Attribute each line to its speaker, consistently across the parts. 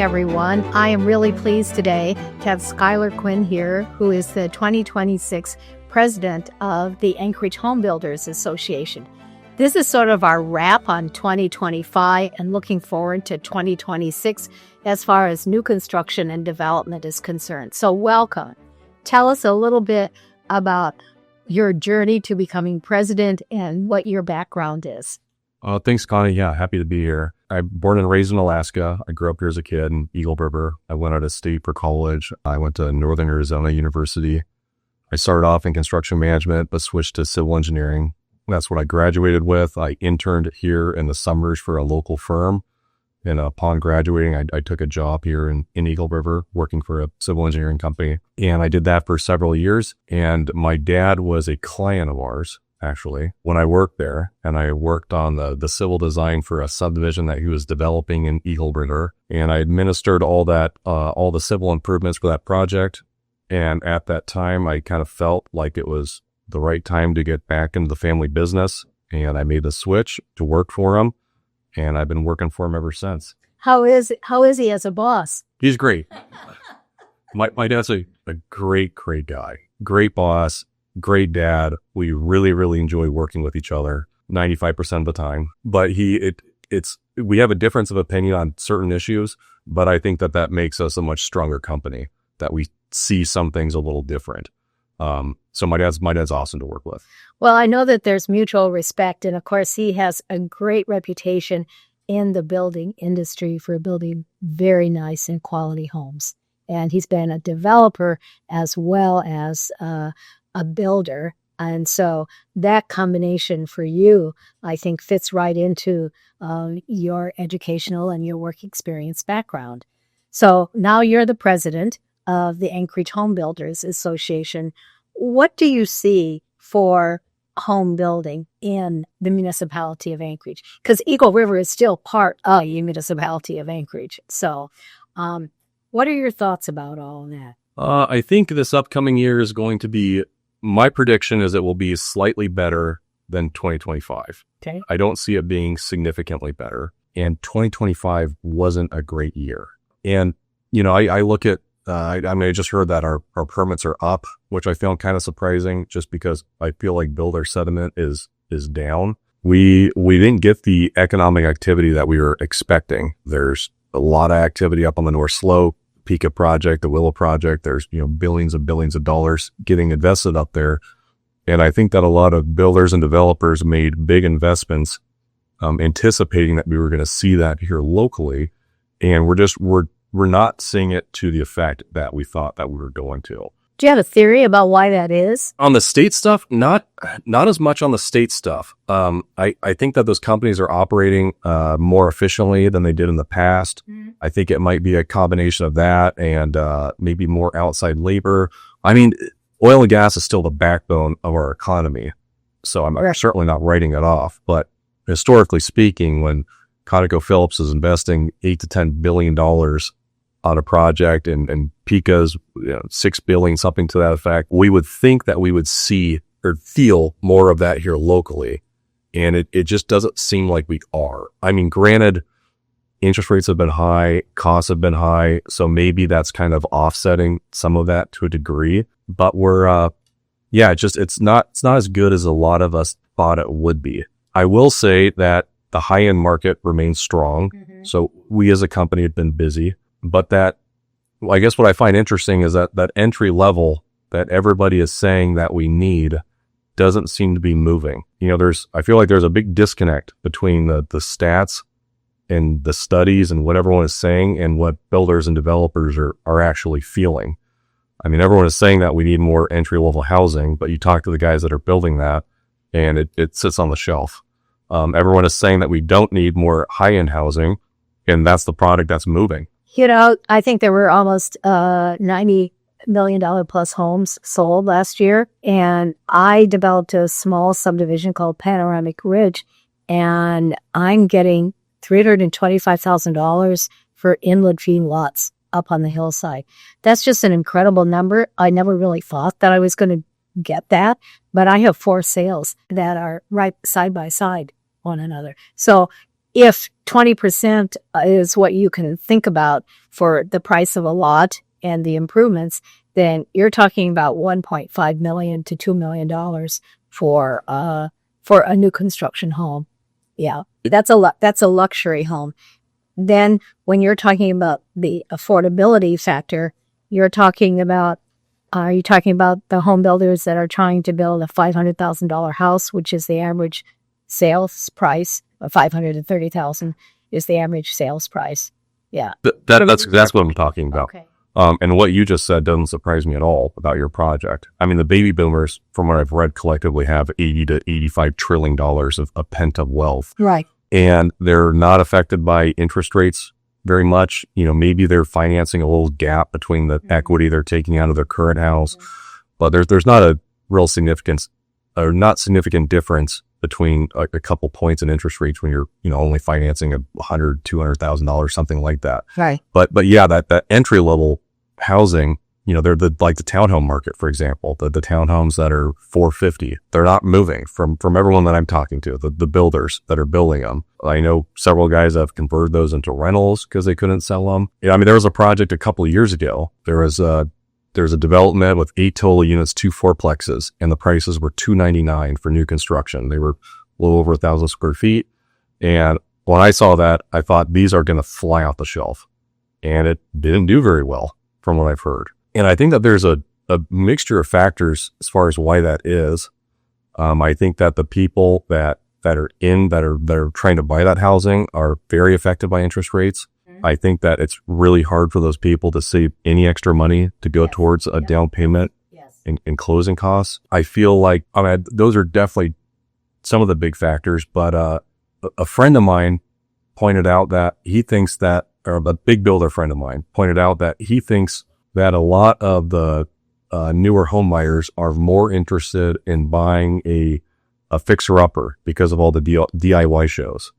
Speaker 1: everyone. I am really pleased today to have Skyler Quinn here, who is the 2026 president of the Anchorage Homebuilders Association. This is sort of our wrap on 2025 and looking forward to 2026 as far as new construction and development is concerned. So welcome. Tell us a little bit about your journey to becoming president and what your background is.
Speaker 2: Thanks, Connie. Yeah, happy to be here. I'm born and raised in Alaska. I grew up here as a kid in Eagle River. I went out of state for college. I went to Northern Arizona University. I started off in construction management, but switched to civil engineering. That's what I graduated with. I interned here in the summers for a local firm. And upon graduating, I took a job here in Eagle River working for a civil engineering company. And I did that for several years. And my dad was a client of ours, actually, when I worked there. And I worked on the civil design for a subdivision that he was developing in Eagle River. And I administered all the civil improvements for that project. And at that time, I kind of felt like it was the right time to get back into the family business. And I made the switch to work for him. And I've been working for him ever since.
Speaker 1: How is he as a boss?
Speaker 2: He's great. My dad's a great guy. Great boss, great dad. We really, really enjoy working with each other 95% of the time. But we have a difference of opinion on certain issues, but I think that makes us a much stronger company, that we see some things a little different. So my dad's awesome to work with.
Speaker 1: Well, I know that there's mutual respect. And of course, he has a great reputation in the building industry for building very nice and quality homes. And he's been a developer as well as a builder. And so that combination for you, I think, fits right into your educational and your work experience background. So now you're the president of the Anchorage Homebuilders Association. What do you see for home building in the municipality of Anchorage? Because Eagle River is still part of the municipality of Anchorage. So what are your thoughts about all of that?
Speaker 2: I think this upcoming year is going to be, my prediction is it will be slightly better than 2025.
Speaker 1: Okay.
Speaker 2: I don't see it being significantly better. And 2025 wasn't a great year. And, I look at, I just heard that our permits are up, which I found kind of surprising just because I feel like builder sentiment is down. We didn't get the economic activity that we were expecting. There's a lot of activity up on the North Slope, Pica project, the Willow project. There's, billions and billions of dollars getting invested up there. And I think that a lot of builders and developers made big investments, anticipating that we were going to see that here locally. And we're not seeing it to the effect that we thought that we were going to.
Speaker 1: Do you have a theory about why that is?
Speaker 2: On the state stuff, not as much on the state stuff. I think that those companies are operating more efficiently than they did in the past. Mm-hmm. I think it might be a combination of that and maybe more outside labor. I mean, oil and gas is still the backbone of our economy, so I'm certainly not writing it off. But historically speaking, when ConocoPhillips is investing $8 to $10 billion on a project and Pica's $6 billion, something to that effect, we would think that we would see or feel more of that here locally. And it just doesn't seem like we are. I mean, granted, interest rates have been high, costs have been high, so maybe that's kind of offsetting some of that to a degree. But it's not as good as a lot of us thought it would be. I will say that the high-end market remains strong. Mm-hmm. So we as a company have been busy. But I guess what I find interesting is that entry level that everybody is saying that we need doesn't seem to be moving. I feel like there's a big disconnect between the stats and the studies and what everyone is saying and what builders and developers are actually feeling. I mean, everyone is saying that we need more entry level housing, but you talk to the guys that are building that and it sits on the shelf. Everyone is saying that we don't need more high-end housing, and that's the product that's moving.
Speaker 1: I think there were almost $90 million plus homes sold last year. And I developed a small subdivision called Panoramic Ridge. And I'm getting $325,000 for inlet fee lots up on the hillside. That's just an incredible number. I never really thought that I was going to get that. But I have 4 sales that are right side by side one another. So if 20% is what you can think about for the price of a lot and the improvements, then you're talking about $1.5 million to $2 million for a new construction home. Yeah, that's a luxury home. Then when you're talking about the affordability factor, are you talking about the home builders that are trying to build a $500,000 house, which is the average sales price, or $530,000 is the average sales price? Yeah.
Speaker 2: That's what I'm talking about.
Speaker 1: Okay.
Speaker 2: And what you just said doesn't surprise me at all about your project. I mean, the baby boomers, from what I've read, collectively have $80 to $85 trillion of pent-up wealth.
Speaker 1: Right.
Speaker 2: And they're not affected by interest rates very much. Maybe they're financing a little gap between the equity they're taking out of their current house, but there's not a real significant difference between a couple points in interest rates when you're, only financing $100,000, $200,000, something like that.
Speaker 1: Right.
Speaker 2: But yeah, that entry level housing, they're like the townhome market, for example, the townhomes that are $450, they're not moving from everyone that I'm talking to, the builders that are building them. I know several guys have converted those into rentals because they couldn't sell them. There was a project a couple of years ago. There was a development with 8 total units, 2 fourplexes, and the prices were $299 for new construction. They were a little over 1,000 square feet. And when I saw that, I thought these are going to fly off the shelf. And it didn't do very well from what I've heard. And I think that there's a mixture of factors as far as why that is. I think that the people that are trying to buy that housing are very affected by interest rates. I think that it's really hard for those people to save any extra money to go towards a down payment and closing costs. I feel like, those are definitely some of the big factors, but a friend of mine pointed out that he thinks that, or a big builder friend of mine pointed out that he thinks that a lot of the newer home buyers are more interested in buying a fixer-upper because of all the DIY shows.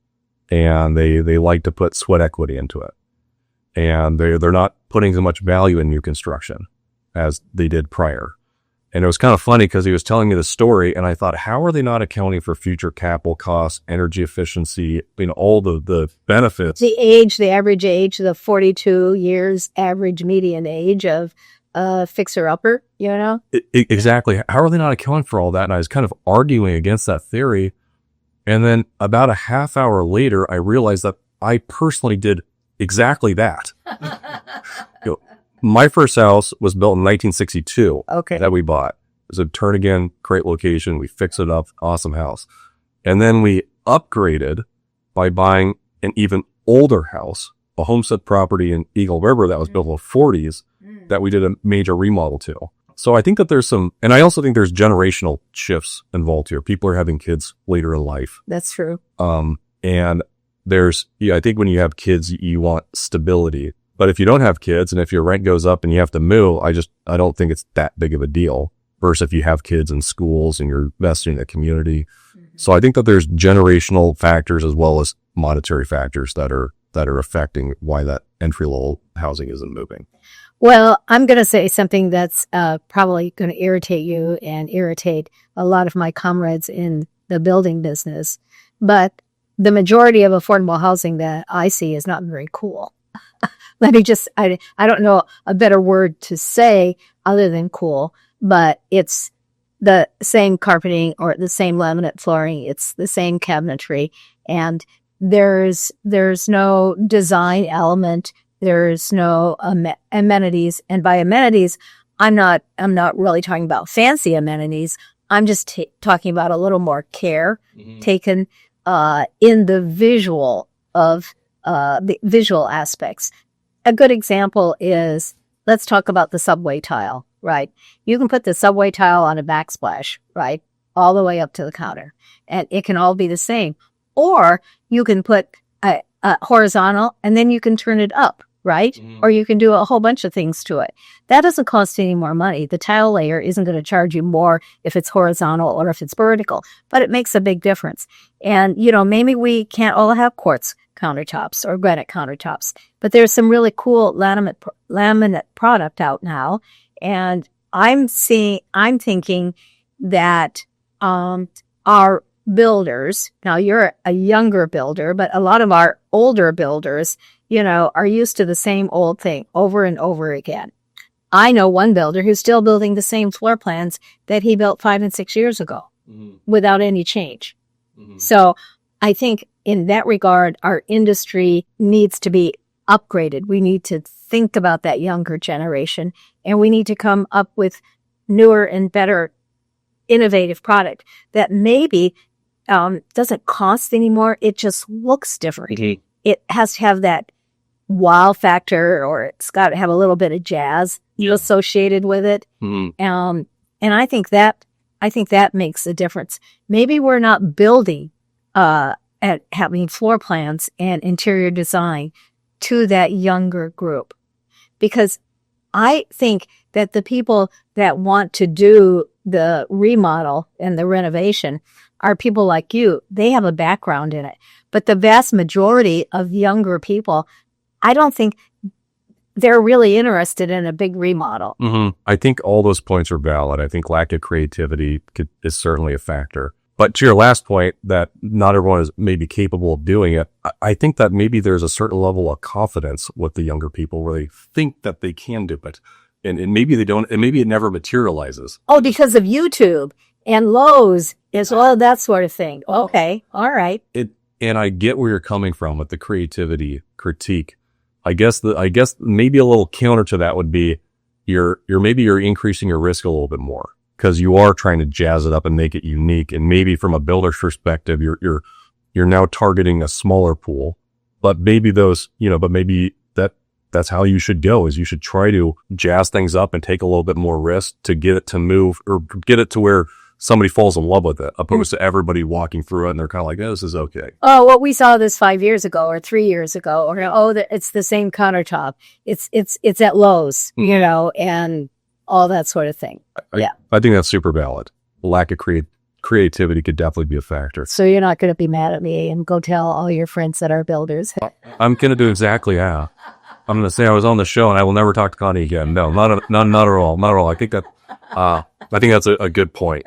Speaker 2: And they like to put sweat equity into it. And they're not putting as much value in new construction as they did prior. And it was kind of funny because he was telling me the story, and I thought, how are they not accounting for future capital costs, energy efficiency, all the benefits?
Speaker 1: The average age, the 42 years average median age of fixer-upper,
Speaker 2: Exactly. How are they not accounting for all that? And I was kind of arguing against that theory. And then about a half hour later, I realized that I personally did exactly that. My first house was built in 1962 that we bought. It was a turn-again, great location. We fixed it up, awesome house. And then we upgraded by buying an even older house, a homestead property in Eagle River that was built in the 40s that we did a major remodel to. So I think that there's and I also think there's generational shifts involved here. People are having kids later in life.
Speaker 1: That's true.
Speaker 2: And I think when you have kids, you want stability. But if you don't have kids and if your rent goes up and you have to move, I don't think it's that big of a deal versus if you have kids in schools and you're investing in the community. So I think that there's generational factors as well as monetary factors that are affecting why that entry level housing isn't moving.
Speaker 1: Well, I'm going to say something that's probably going to irritate you and irritate a lot of my comrades in the building business. But the majority of affordable housing that I see is not very cool. I don't know a better word to say other than cool, but it's the same carpeting or the same laminate flooring. It's the same cabinetry, and there's no design element. There's no amenities. And by amenities, I'm not really talking about fancy amenities. I'm just talking about a little more care taken in the visual of the visual aspects. A good example is, let's talk about the subway tile, right? You can put the subway tile on a backsplash, right? All the way up to the counter, and it can all be the same. Or you can put a horizontal and then you can turn it up, right? Or you can do a whole bunch of things to it. That doesn't cost any more money. The tile layer isn't going to charge you more if it's horizontal or if it's vertical, but it makes a big difference. And, maybe we can't all have quartz countertops or granite countertops, but there's some really cool laminate product out now. And I'm thinking that builders, now you're a younger builder, but a lot of our older builders, are used to the same old thing over and over again. I know one builder who's still building the same floor plans that he built 5 and 6 years ago without any change. So I think in that regard, our industry needs to be upgraded. We need to think about that younger generation, and we need to come up with newer and better innovative product that maybe doesn't cost anymore. It just looks different. It has to have that wow factor, or it's got to have a little bit of jazz associated with it. And I think that makes a difference. Maybe we're not building at having floor plans and interior design to that younger group, because I think that the people that want to do the remodel and the renovation are people like you. They have a background in it. But the vast majority of younger people, I don't think they're really interested in a big remodel.
Speaker 2: I think all those points are valid. I think lack of creativity is certainly a factor. But to your last point, that not everyone is maybe capable of doing it, I think that maybe there's a certain level of confidence with the younger people where they think that they can do it. And maybe they don't, and maybe it never materializes.
Speaker 1: Oh, because of YouTube and Lowe's is all that sort of thing. Okay, all right.
Speaker 2: And I get where you're coming from with the creativity critique. I guess maybe a little counter to that would be you're increasing your risk a little bit more, because you are trying to jazz it up and make it unique. And maybe from a builder's perspective, you're now targeting a smaller pool, but maybe that's how you should go, is you should try to jazz things up and take a little bit more risk to get it to move, or get it to where somebody falls in love with it, opposed to everybody walking through it and they're kind of like, this is okay.
Speaker 1: Oh, well, we saw this 5 years ago or 3 years ago, or, it's the same countertop. It's at Lowe's, and all that sort of thing.
Speaker 2: I think that's super valid. Lack of creativity could definitely be a factor.
Speaker 1: So you're not going to be mad at me and go tell all your friends that are builders.
Speaker 2: I'm going to do exactly that. I'm going to say I was on the show and I will never talk to Connie again. No, not at all. Not at all. I think that's a good point.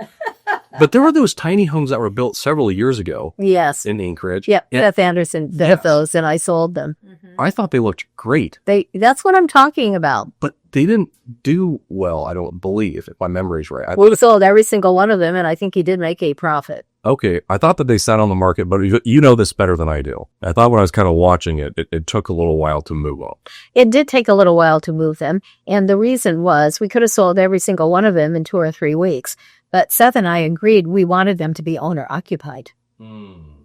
Speaker 2: But there were those tiny homes that were built several years ago.
Speaker 1: Yes.
Speaker 2: In Anchorage.
Speaker 1: Yep. Beth Anderson built those, and I sold them.
Speaker 2: I thought they looked great.
Speaker 1: That's what I'm talking about.
Speaker 2: But they didn't do well, I don't believe, if my memory's right.
Speaker 1: We sold every single one of them, and I think he did make a profit.
Speaker 2: Okay. I thought that they sat on the market, but you know this better than I do. I thought when I was kind of watching it took a little while to move up.
Speaker 1: It did take a little while to move them. And the reason was we could have sold every single one of them in 2 or 3 weeks. But Seth and I agreed we wanted them to be owner occupied.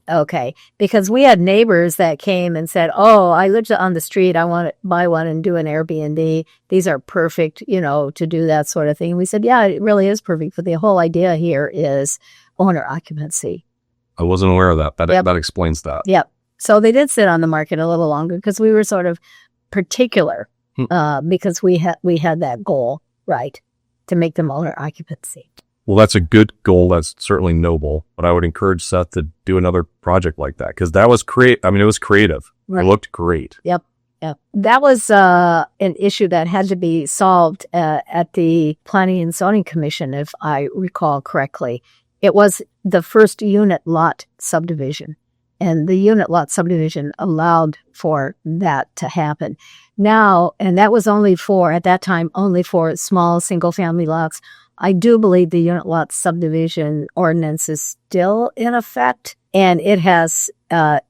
Speaker 1: Okay. Because we had neighbors that came and said, oh, I lived on the street. I want to buy one and do an Airbnb. These are perfect, to do that sort of thing. And we said, yeah, it really is perfect. But the whole idea here is owner occupancy.
Speaker 2: I wasn't aware of that. That explains that.
Speaker 1: Yep. So they did sit on the market a little longer because we were sort of particular because we had that goal, right, to make them owner occupancy.
Speaker 2: Well, that's a good goal. That's certainly noble. But I would encourage Seth to do another project like that, because that was it was creative. Right. It looked great.
Speaker 1: Yep. That was an issue that had to be solved at the Planning and Zoning Commission, if I recall correctly. It was the first unit lot subdivision, and the unit lot subdivision allowed for that to happen. Now, and that was at that time, only for small single-family lots. I do believe the unit lot subdivision ordinance is still in effect, and it has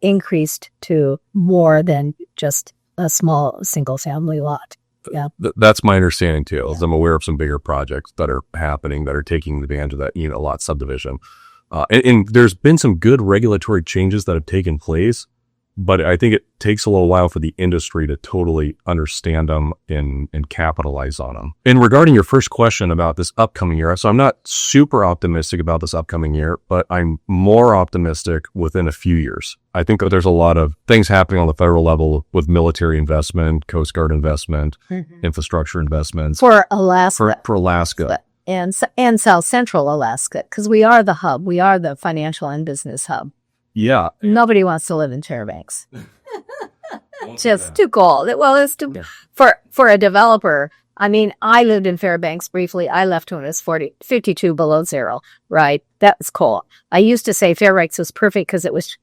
Speaker 1: increased to more than just a small single-family lot. Yeah,
Speaker 2: that's my understanding too. Yeah. I'm aware of some bigger projects that are happening that are taking advantage of that unit lot subdivision, and there's been some good regulatory changes that have taken place. But I think it takes a little while for the industry to totally understand them and capitalize on them. And regarding your first question about this upcoming year, so I'm not super optimistic about this upcoming year, but I'm more optimistic within a few years. I think that there's a lot of things happening on the federal level with military investment, Coast Guard investment, infrastructure investments.
Speaker 1: For Alaska.
Speaker 2: For Alaska.
Speaker 1: And South Central Alaska, because we are the hub. We are the financial and business hub.
Speaker 2: Yeah.
Speaker 1: Nobody wants to live in Fairbanks. Just too cold. Well, it's too for a developer. I mean, I lived in Fairbanks briefly. I left when it was 52 below zero, right? That was cold. I used to say Fairbanks was perfect because it was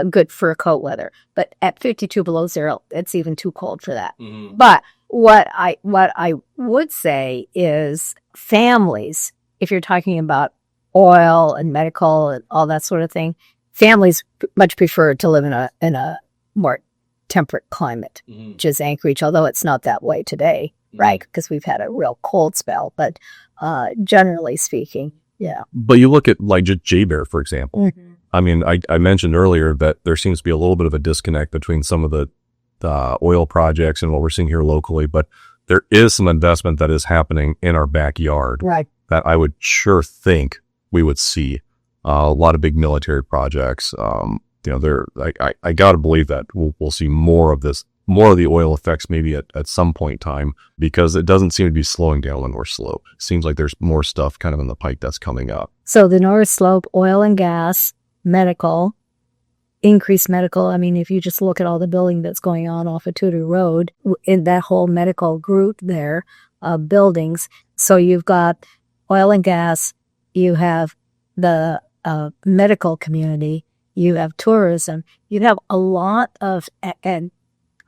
Speaker 1: good for cold weather. But at 52 below zero, it's even too cold for that. Mm-hmm. But what I would say is families, if you're talking about oil and medical and all that sort of thing, families much prefer to live in a more temperate climate, which is Anchorage, although it's not that way today, right? Because we've had a real cold spell. But generally speaking, yeah.
Speaker 2: But you look at like J-Bear, for example. Mm-hmm. I mean, I mentioned earlier that there seems to be a little bit of a disconnect between some of the oil projects and what we're seeing here locally, but there is some investment that is happening in our backyard,
Speaker 1: right?
Speaker 2: That I would sure think we would see a lot of big military projects. I got to believe that we'll see more of this, more of the oil effects maybe at some point in time, because it doesn't seem to be slowing down the North Slope. It seems like there's more stuff kind of in the pike that's coming up.
Speaker 1: So the North Slope, oil and gas, medical, increased medical. I mean, if you just look at all the building that's going on off of Tudor Road, in that whole medical group there, buildings. So you've got oil and gas, you have the medical community, you have tourism, you have a lot of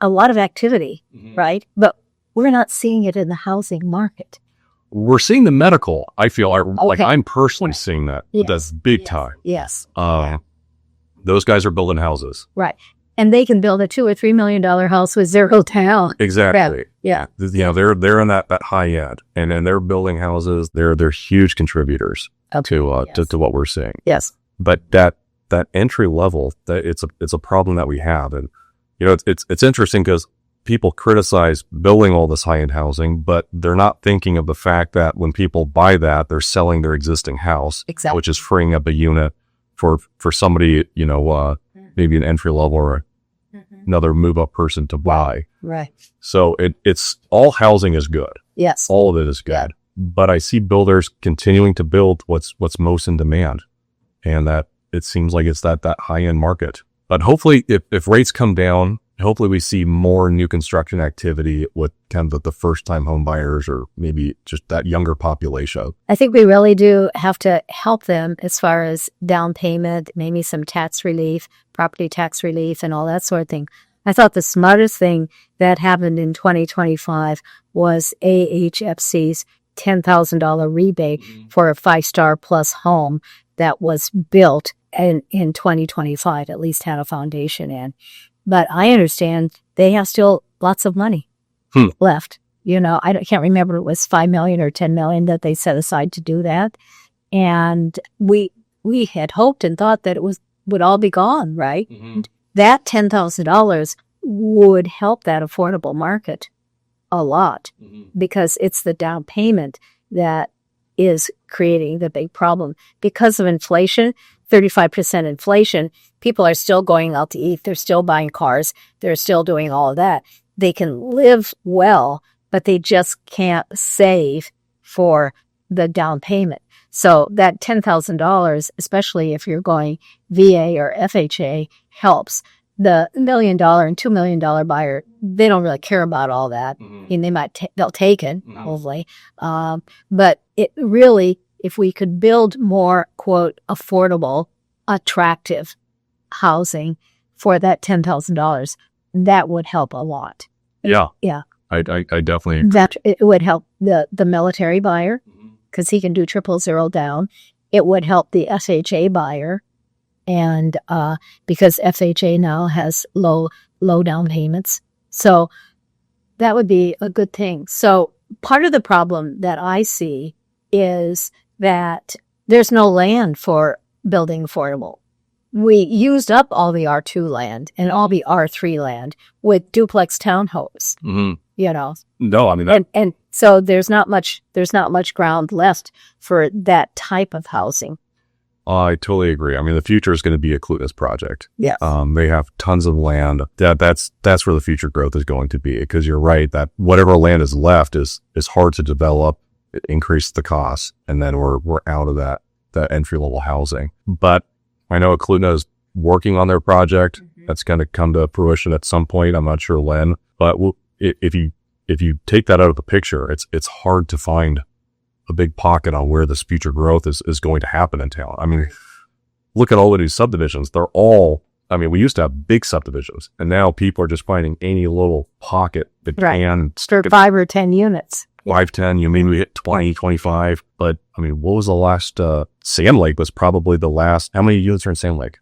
Speaker 1: activity, mm-hmm. right? But we're not seeing it in the housing market.
Speaker 2: We're seeing the medical. I feel like I'm personally seeing that. Yes. That's big time.
Speaker 1: Yes.
Speaker 2: Those guys are building houses.
Speaker 1: Right. And they can build a $2 or $3 million house with zero down.
Speaker 2: Exactly.
Speaker 1: Yeah.
Speaker 2: Yeah. They're in that high end, and then they're building houses. They're huge contributors to what we're seeing.
Speaker 1: Yes.
Speaker 2: But that entry level, that it's a problem that we have. And it's interesting because people criticize building all this high end housing, but they're not thinking of the fact that when people buy that, they're selling their existing house,
Speaker 1: exactly.
Speaker 2: which is freeing up a unit for somebody, maybe an entry level or another move up person to buy.
Speaker 1: Right.
Speaker 2: So it's all housing is good.
Speaker 1: Yes.
Speaker 2: All of it is good. Yeah. But I see builders continuing to build what's most in demand, and that it seems like it's that high end market. But hopefully if rates come down, hopefully we see more new construction activity with kind of the first time home buyers, or maybe just that younger population.
Speaker 1: I think we really do have to help them as far as down payment, maybe some tax relief, property tax relief, and all that sort of thing. I thought the smartest thing that happened in 2025 was AHFC's $10,000 rebate for a 5-star plus home that was built in 2025, at least had a foundation in. But I understand they have still lots of money left. I can't remember if it was $5 million or $10 million that they set aside to do that. And we had hoped and thought that it would all be gone, right? Mm-hmm. That $10,000 would help that affordable market a lot, because it's the down payment that is creating the big problem. Because of inflation, 35% inflation, people are still going out to eat. They're still buying cars. They're still doing all of that. They can live well, but they just can't save for the down payment. So that $10,000, especially if you're going VA or FHA, helps. The $1 million and $2 million buyer, they don't really care about all that. Mm-hmm. And they'll take it, hopefully. But it really, if we could build more, quote, affordable, attractive housing for that $10,000, that would help a lot.
Speaker 2: Yeah.
Speaker 1: Yeah.
Speaker 2: I definitely agree.
Speaker 1: That it would help the military buyer, because he can do 000 down. It would help the FHA buyer. And because FHA now has low down payments. So that would be a good thing. So part of the problem that I see is that there's no land for building affordable. We used up all the R2 land and all the R3 land with duplex townhomes. Mm-hmm.
Speaker 2: No, I mean
Speaker 1: and so there's not much ground left for that type of housing.
Speaker 2: I totally agree. I mean, the future is going to be a Clutness project.
Speaker 1: Yes.
Speaker 2: They have tons of land. That's where the future growth is going to be, because you're right that whatever land is left is hard to develop. It increases the cost, and then we're out of that entry level housing. But I know Clutna is working on their project. That's going to come to fruition at some point. I'm not sure when, but if you if you take that out of the picture, it's hard to find a big pocket on where this future growth is going to happen in town. I mean, look at all of these subdivisions. They're all, I mean, we used to have big subdivisions, and now people are just finding any little pocket that can
Speaker 1: start 5 or 10 units.
Speaker 2: 5, 10, you mean we hit 20, 25. But I mean, what was the last, Sand Lake was probably the last, how many units are in Sand Lake?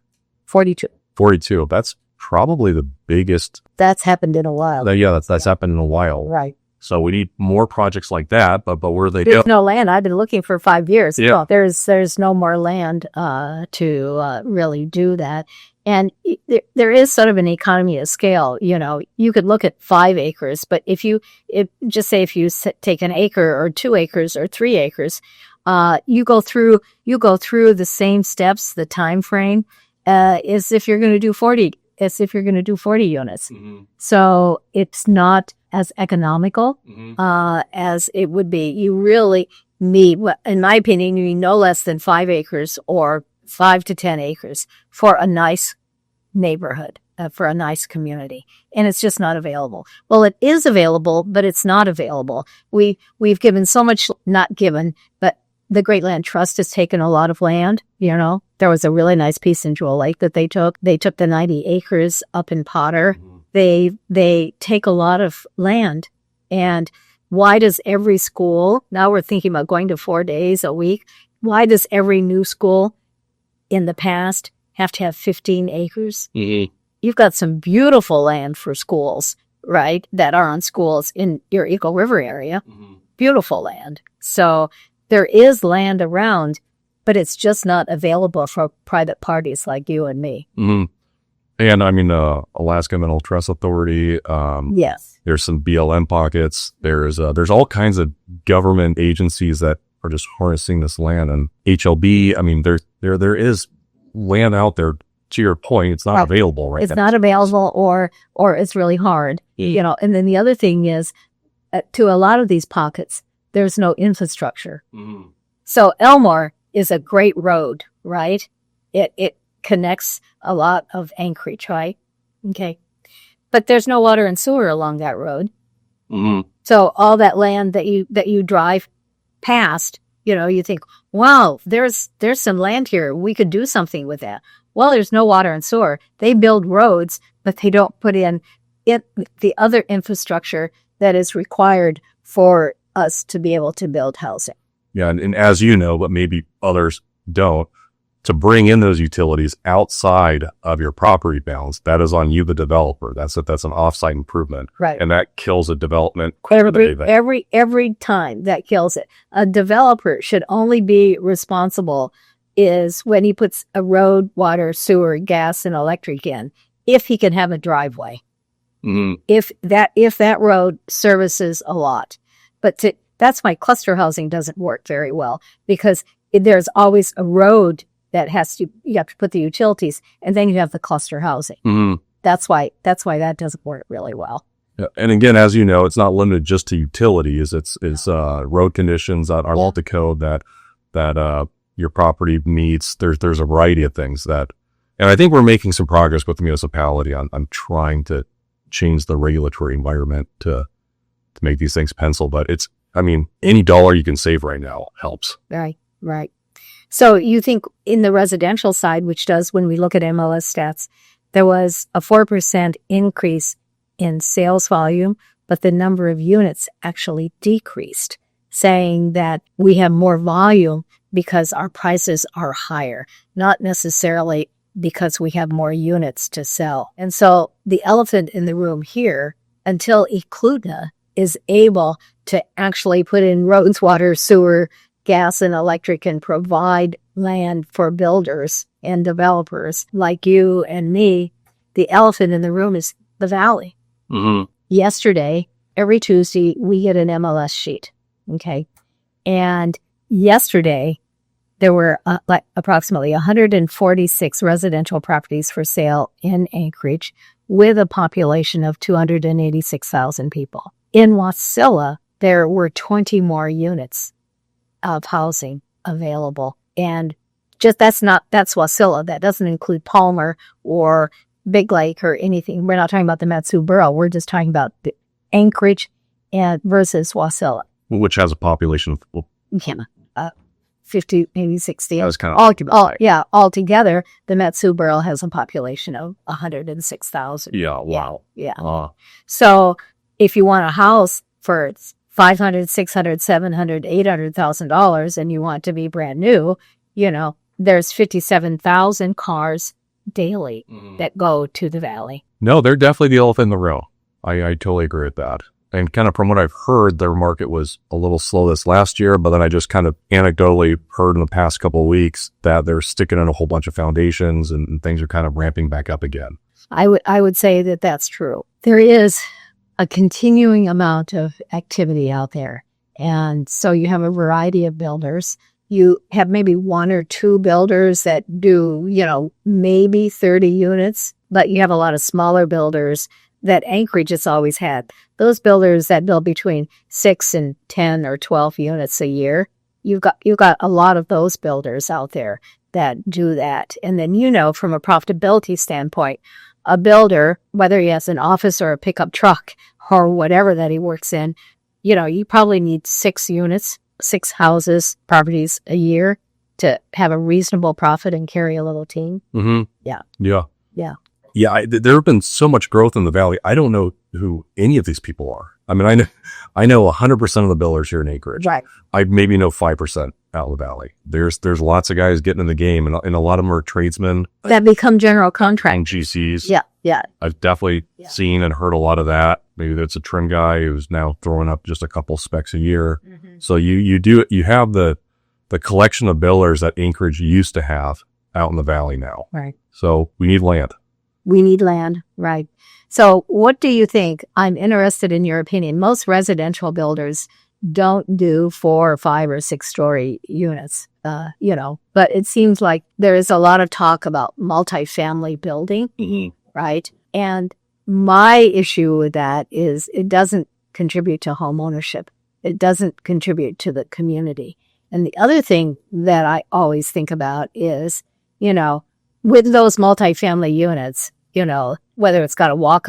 Speaker 1: 42.
Speaker 2: 42. That's probably the biggest.
Speaker 1: That's happened in a while.
Speaker 2: Yeah, that's happened in a while.
Speaker 1: Right.
Speaker 2: So we need more projects like that, but where they
Speaker 1: There's
Speaker 2: go?
Speaker 1: no land. I've been looking for 5 years.
Speaker 2: Yeah.
Speaker 1: Well, there's no more land to really do that. And there is sort of an economy of scale. You know, you could look at 5 acres, but if you take an acre or 2 acres or 3 acres, you go through the same steps, the time frame, as if you're going to do 40 units.
Speaker 2: Mm-hmm.
Speaker 1: So it's not as economical
Speaker 2: Mm-hmm.
Speaker 1: as it would be. You really need, in my opinion, you need no less than 5 acres or 5 to 10 acres for a nice neighborhood, for a nice community. And it's just not available. Well, it is available, but it's not available. We've given so much, not given, but the Great Land Trust has taken a lot of land. You know, there was a really nice piece in Jewel Lake that they took. They took the 90 acres up in Potter.
Speaker 2: Mm-hmm.
Speaker 1: They take a lot of land. And why does every school, now we're thinking about going to 4 days a week, why does every new school in the past have to have 15 acres?
Speaker 2: Mm-hmm.
Speaker 1: You've got some beautiful land for schools, right, that are on schools in your Eagle River area.
Speaker 2: Mm-hmm.
Speaker 1: Beautiful land. So there is land around, but it's just not available for private parties like you and me.
Speaker 2: Mm-hmm. And I mean, Alaska Mineral Trust Authority.
Speaker 1: Yes.
Speaker 2: There's some BLM pockets. There's all kinds of government agencies that are just harnessing this land. And HLB, I mean, there is land out there. To your point, it's not available right now.
Speaker 1: It's not available, or it's really hard. You know. And then the other thing is, to a lot of these pockets, there's no infrastructure.
Speaker 2: Mm-hmm.
Speaker 1: So Elmore is a great road, right? It connects a lot of Anchorage, right? Okay. But there's no water and sewer along that road.
Speaker 2: Mm-hmm.
Speaker 1: So all that land that you drive past, you know, you think, wow, there's some land here. We could do something with that. Well, there's no water and sewer. They build roads, but they don't put in the other infrastructure that is required for us to be able to build housing.
Speaker 2: Yeah, and as you know, but maybe others don't, to bring in those utilities outside of your property bounds, that is on you, the developer. That's an offsite improvement,
Speaker 1: Right?
Speaker 2: And that kills a development.
Speaker 1: Every time that kills it. A developer should only be responsible is when he puts a road, water, sewer, gas, and electric in, if he can have a driveway.
Speaker 2: Mm-hmm.
Speaker 1: If that road services a lot. But that's why cluster housing doesn't work very well, because there's always a road that you have to put the utilities, and then you have the cluster housing.
Speaker 2: Mm-hmm.
Speaker 1: That's why that doesn't work really well.
Speaker 2: Yeah. And again, as you know, it's not limited just to utilities. It's road conditions that are the code that your property meets. There's a variety of things that, and I think we're making some progress with the municipality on trying to change the regulatory environment to make these things pencil. But any dollar you can save right now helps.
Speaker 1: Right. So you think in the residential side, which does, when we look at MLS stats, there was a 4% increase in sales volume, but the number of units actually decreased, saying that we have more volume because our prices are higher, not necessarily because we have more units to sell. And so the elephant in the room here, until Eklutna is able to actually put in roads, water, sewer, gas, and electric, and provide land for builders and developers like you and me, the elephant in the room is the valley.
Speaker 2: Mm-hmm.
Speaker 1: Yesterday, every Tuesday, we get an MLS sheet. Okay. And yesterday, there were approximately 146 residential properties for sale in Anchorage with a population of 286,000 people. In Wasilla, there were 20 more units of housing available. And that's Wasilla. That doesn't include Palmer or Big Lake or anything. We're not talking about the Matsu Borough. We're just talking about the Anchorage and versus Wasilla.
Speaker 2: Which has a population of, well,
Speaker 1: Yeah, 50, maybe 60.
Speaker 2: that was kind of
Speaker 1: Altogether, the Metsu has a population of 106,000.
Speaker 2: Yeah, wow.
Speaker 1: Yeah. So if you want a house for $500, $600, $700, $800,000 and you want to be brand new, there's 57,000 cars daily that go to the valley.
Speaker 2: No, they're definitely the elephant in the room. I totally agree with that. And kind of from what I've heard, their market was a little slow this last year, but then I just kind of anecdotally heard in the past couple of weeks that they're sticking in a whole bunch of foundations and things are kind of ramping back up again.
Speaker 1: I would say that that's true. There is a continuing amount of activity out there. And so you have a variety of builders. You have maybe one or two builders that do, maybe 30 units, but you have a lot of smaller builders that Anchorage has always had. Those builders that build between 6 and 10 or 12 units a year, you've got a lot of those builders out there that do that. And then, from a profitability standpoint, a builder, whether he has an office or a pickup truck or whatever that he works in, you probably need 6 units, 6 houses, properties a year to have a reasonable profit and carry a little team.
Speaker 2: Mm-hmm.
Speaker 1: Yeah.
Speaker 2: Yeah, there have been so much growth in the valley. I don't know who any of these people are. I mean, I know 100% of the builders here in Anchorage.
Speaker 1: Right.
Speaker 2: I maybe know 5% out of the valley. There's lots of guys getting in the game, and a lot of them are tradesmen
Speaker 1: that become general contractors
Speaker 2: and GCs.
Speaker 1: Yeah.
Speaker 2: I've definitely seen and heard a lot of that. Maybe that's a trim guy who's now throwing up just a couple specs a year. Mm-hmm. So you have the collection of builders that Anchorage used to have out in the valley now.
Speaker 1: Right.
Speaker 2: So we need land.
Speaker 1: We need land, right. So what do you think? I'm interested in your opinion. Most residential builders don't do 4 or 5 or 6 story units, but it seems like there is a lot of talk about multifamily building, right? And my issue with that is it doesn't contribute to home ownership. It doesn't contribute to the community. And the other thing that I always think about is, with those multifamily units, whether it's got a walk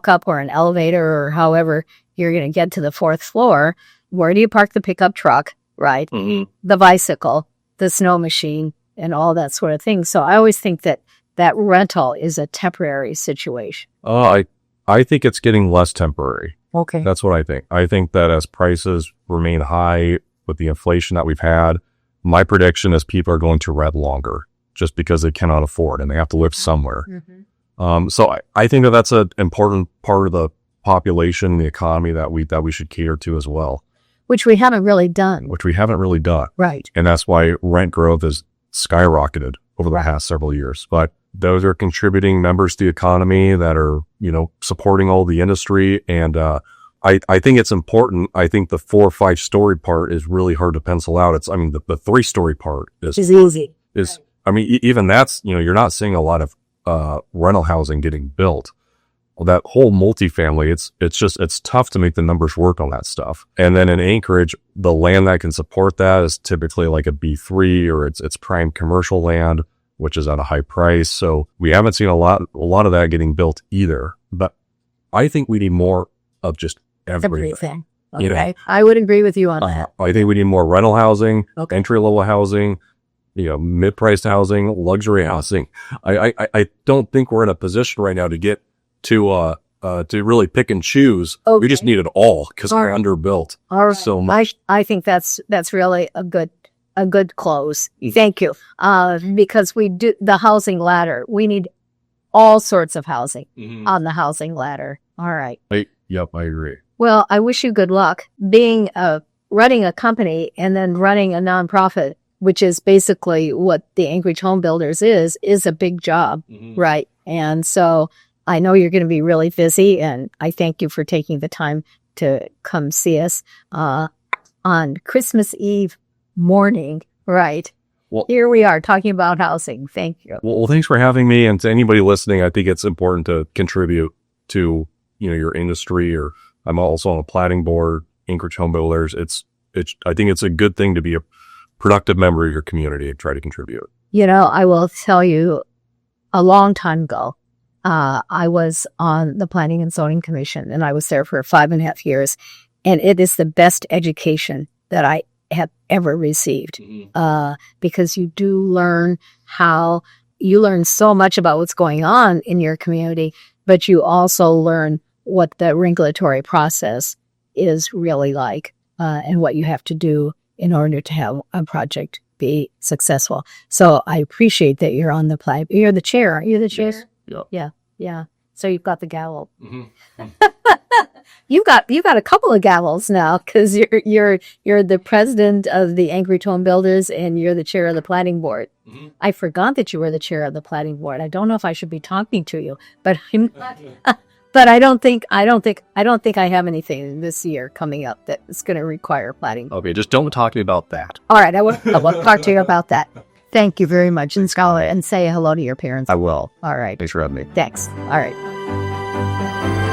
Speaker 1: up or an elevator or however you're going to get to the 4th floor, where do you park the pickup truck, right? Mm-hmm. The bicycle, the snow machine, and all that sort of thing. So I always think that rental is a temporary situation.
Speaker 2: I think it's getting less temporary.
Speaker 1: Okay.
Speaker 2: That's what I think. I think that as prices remain high with the inflation that we've had, my prediction is people are going to rent longer just because they cannot afford and they have to live somewhere. Mm-hmm. So I think that's an important part of the population, the economy that we should cater to as well.
Speaker 1: Which we haven't really done. Right.
Speaker 2: And that's why rent growth has skyrocketed over the past several years. But those are contributing members to the economy that are, supporting all the industry. And I think it's important. I think the 4 or 5 story part is really hard to pencil out. The 3 story part is
Speaker 1: easy.
Speaker 2: Even that's, you're not seeing a lot of rental housing getting built. Well, that whole multifamily, it's tough to make the numbers work on that stuff. And then in Anchorage, the land that can support that is typically like a B3 or it's prime commercial land, which is at a high price. So we haven't seen a lot of that getting built either. But I think we need more of just everything.
Speaker 1: Okay. I would agree with you on that.
Speaker 2: I think we need more rental housing, entry level housing, mid-priced housing, luxury housing. I don't think we're in a position right now to get to really pick and choose. Okay. We just need it all because we're underbuilt.
Speaker 1: All right.
Speaker 2: So much.
Speaker 1: I think that's really a good close. Thank you. Because we do the housing ladder. We need all sorts of housing on the housing ladder. All right.
Speaker 2: Yep, I agree.
Speaker 1: Well, I wish you good luck running a company and then running a nonprofit, which is basically what the Anchorage Homebuilders is a big job, right? And so I know you're going to be really busy, and I thank you for taking the time to come see us on Christmas Eve morning, right? Well, here we are talking about housing. Thank you.
Speaker 2: Well, thanks for having me, and to anybody listening, I think it's important to contribute to your industry. Or I'm also on a planning board, Anchorage Homebuilders. I think it's a good thing to be a productive member of your community and try to contribute.
Speaker 1: I will tell you, a long time ago, I was on the Planning and Zoning Commission, and I was there for 5.5 years. And it is the best education that I have ever received, because you do learn you learn so much about what's going on in your community, but you also learn what the regulatory process is really like, and what you have to do in order to have a project be successful. So I appreciate that you're on the plan. You're the chair, aren't you? The chair?
Speaker 2: Yes.
Speaker 1: Yeah. So you've got the gavel. You got a couple of gavels now, because you're the president of the Anchorage Homebuilders and you're the chair of the planning board. I forgot that you were the chair of the planning board. I don't know if I should be talking to you, but but I don't think I have anything this year coming up that's going to require planning.
Speaker 2: Okay, just don't talk to me about that.
Speaker 1: All right, I won't talk to you about that. Thank you very much, and Skyler, and say hello to your parents.
Speaker 2: I will.
Speaker 1: All right.
Speaker 2: Thanks for having me.
Speaker 1: Thanks. All right.